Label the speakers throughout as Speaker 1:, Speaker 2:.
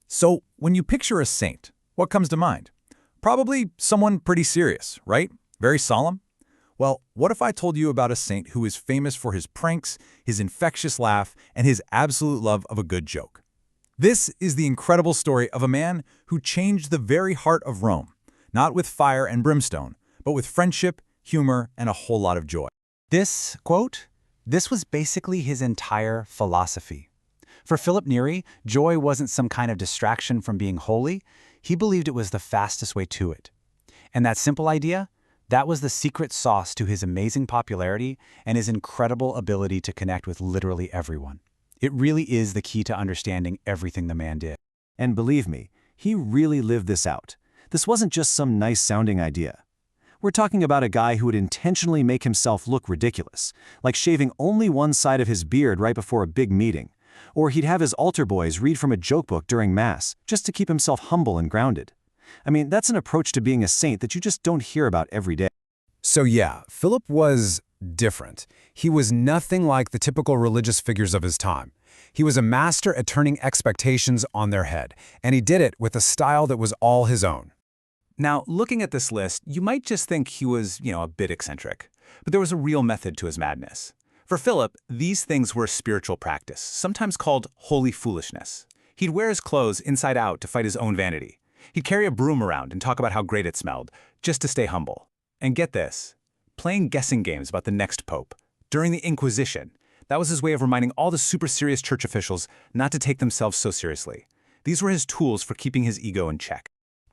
Speaker 1: So, when you picture a saint, what comes to mind? Probably someone pretty serious, right? Very solemn? Well, what if I told you about a saint who is famous for his pranks, his infectious laugh, and his absolute love of a good joke? This is the incredible story of a man who changed the very heart of Rome, not with fire and brimstone, but with friendship, humor, and a whole lot of joy.
Speaker 2: This, quote, this was basically his entire philosophy. For Philip Neri, joy wasn't some kind of distraction from being holy. He believed it was the fastest way to it. And that simple idea, that was the secret sauce to his amazing popularity and his incredible ability to connect with literally everyone. It really is the key to understanding everything the man did.
Speaker 3: And believe me, he really lived this out. This wasn't just some nice-sounding idea. We're talking about a guy who would intentionally make himself look ridiculous, like shaving only one side of his beard right before a big meeting. Or he'd have his altar boys read from a joke book during Mass, just to keep himself humble and grounded. I mean, that's an approach to being a saint that you just don't hear about every day.
Speaker 4: So yeah, Philip was different. He was nothing like the typical religious figures of his time. He was a master at turning expectations on their head, and he did it with a style that was all his own.
Speaker 1: Now, looking at this list, you might just think he was, a bit eccentric. But there was a real method to his madness. For Philip, these things were a spiritual practice, sometimes called holy foolishness. He'd wear his clothes inside out to fight his own vanity. He'd carry a broom around and talk about how great it smelled, just to stay humble. And get this, playing guessing games about the next pope. During the Inquisition, that was his way of reminding all the super serious church officials not to take themselves so seriously. These were his tools for keeping his ego in check.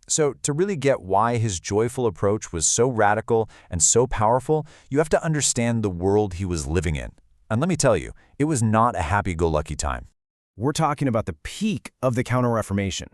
Speaker 5: So to really get why his joyful approach was so radical and so powerful, you have to understand the world he was living in. And let me tell you, it was not a happy-go-lucky time.
Speaker 6: We're talking about the peak of the Counter-Reformation.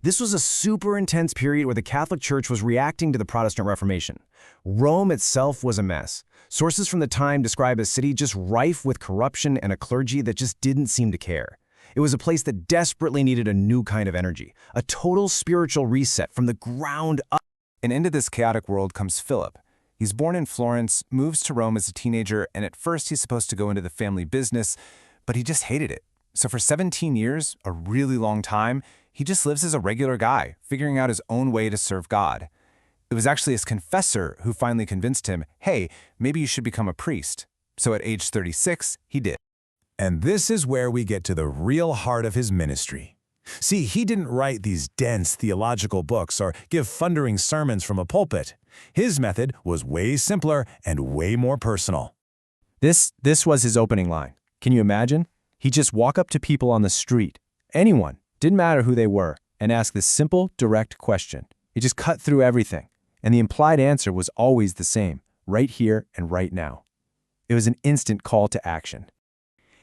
Speaker 6: This was a super intense period where the Catholic Church was reacting to the Protestant Reformation. Rome itself was a mess. Sources from the time describe a city just rife with corruption and a clergy that just didn't seem to care. It was a place that desperately needed a new kind of energy, a total spiritual reset from the ground up.
Speaker 7: And into this chaotic world comes Philip. He's born in Florence, moves to Rome as a teenager, and at first he's supposed to go into the family business, but he just hated it. So for 17 years, a really long time, he just lives as a regular guy, figuring out his own way to serve God. It was actually his confessor who finally convinced him, hey, maybe you should become a priest. So at age 36, he did.
Speaker 4: And this is where we get to the real heart of his ministry. See, he didn't write these dense theological books or give thundering sermons from a pulpit. His method was way simpler and way more personal.
Speaker 6: This was his opening line. Can you imagine? He'd just walk up to people on the street, anyone, didn't matter who they were, and ask this simple, direct question. He just cut through everything, and the implied answer was always the same, right here and right now. It was an instant call to action.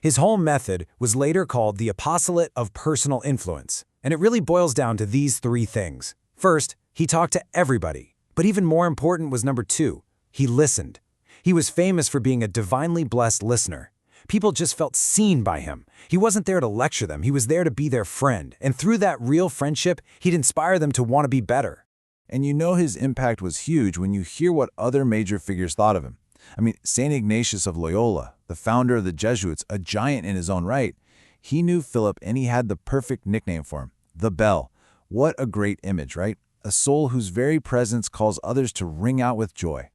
Speaker 4: His whole method was later called the apostolate of personal influence, and it really boils down to these three things. First, he talked to everybody, but even more important was number two, he listened. He was famous for being a divinely blessed listener. People just felt seen by him. He wasn't there to lecture them, he was there to be their friend, and through that real friendship, he'd inspire them to want to be better.
Speaker 3: And you know his impact was huge when you hear what other major figures thought of him. I mean, St. Ignatius of Loyola, the founder of the Jesuits, a giant in his own right, he knew Philip and he had the perfect nickname for him, the Bell. What a great image, right? A soul whose very presence calls others to ring out with joy.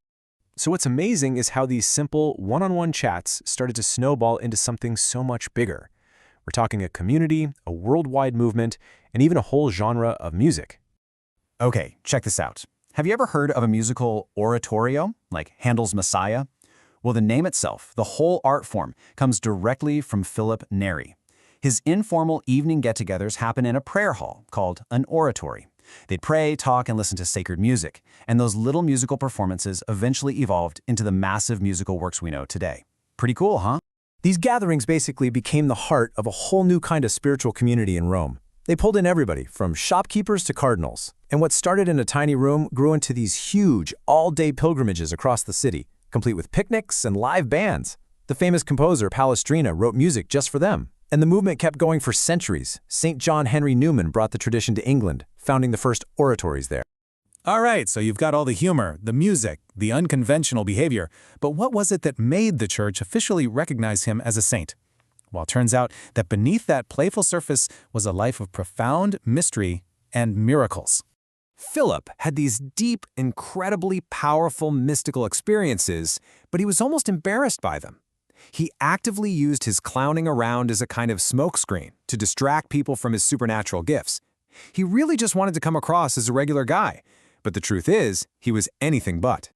Speaker 6: So what's amazing is how these simple one-on-one chats started to snowball into something so much bigger. We're talking a community, a worldwide movement, and even a whole genre of music.
Speaker 2: Okay, check this out. Have you ever heard of a musical oratorio, like Handel's Messiah? Well, the name itself, the whole art form, comes directly from Philip Neri. His informal evening get-togethers happen in a prayer hall called an oratory. They'd pray, talk, and listen to sacred music, and those little musical performances eventually evolved into the massive musical works we know today. Pretty cool, huh?
Speaker 1: These gatherings basically became the heart of a whole new kind of spiritual community in Rome. They pulled in everybody, from shopkeepers to cardinals. And what started in a tiny room grew into these huge, all-day pilgrimages across the city, complete with picnics and live bands. The famous composer Palestrina wrote music just for them. And the movement kept going for centuries. St. John Henry Newman brought the tradition to England, founding the first oratories there.
Speaker 4: All right, so you've got all the humor, the music, the unconventional behavior, but what was it that made the church officially recognize him as a saint?
Speaker 2: Well, it turns out that beneath that playful surface was a life of profound mystery and miracles.
Speaker 4: Philip had these deep, incredibly powerful mystical experiences, but he was almost embarrassed by them. He actively used his clowning around as a kind of smokescreen to distract people from his supernatural gifts. He really just wanted to come across as a regular guy, but the truth is, he was anything but.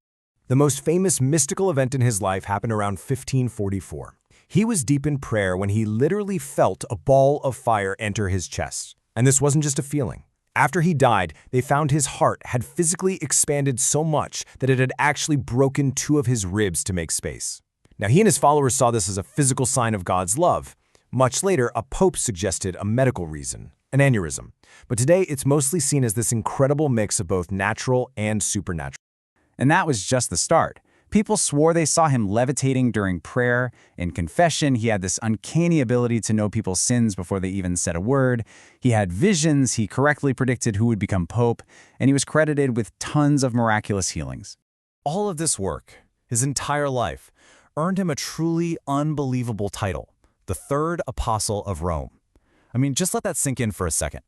Speaker 4: The most famous mystical event in his life happened around 1544. He was deep in prayer when he literally felt a ball of fire enter his chest. And this wasn't just a feeling. After he died, they found his heart had physically expanded so much that it had actually broken 2 of his ribs to make space. Now, he and his followers saw this as a physical sign of God's love. Much later, a pope suggested a medical reason, an aneurysm. But today, it's mostly seen as this incredible mix of both natural and supernatural.
Speaker 2: And that was just the start. People swore they saw him levitating during prayer. In confession, he had this uncanny ability to know people's sins before they even said a word. He had visions, he correctly predicted who would become pope, and he was credited with tons of miraculous healings.
Speaker 3: All of this work, his entire life, earned him a truly unbelievable title, the Third Apostle of Rome. I mean, just let that sink in for a second.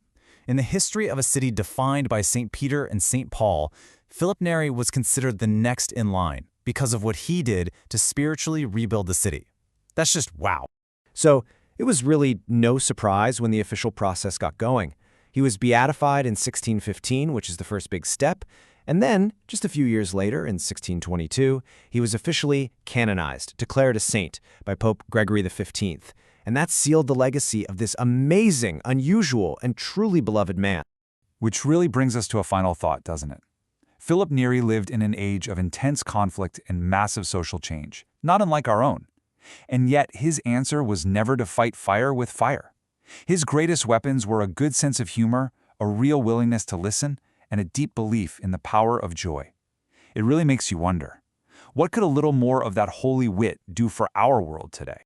Speaker 3: In the history of a city defined by St. Peter and St. Paul, Philip Neri was considered the next in line because of what he did to spiritually rebuild the city. That's just wow. So it was really no surprise when the official process got going. He was beatified in 1615, which is the first big step, and then, just a few years later, in 1622, he was officially canonized, declared a saint by Pope Gregory XV, and that sealed the legacy of this amazing, unusual, and truly beloved man.
Speaker 5: Which really brings us to a final thought, doesn't it? Philip Neri lived in an age of intense conflict and massive social change, not unlike our own. And yet his answer was never to fight fire with fire. His greatest weapons were a good sense of humor, a real willingness to listen, and a deep belief in the power of joy. It really makes you wonder, what could a little more of that holy wit do for our world today?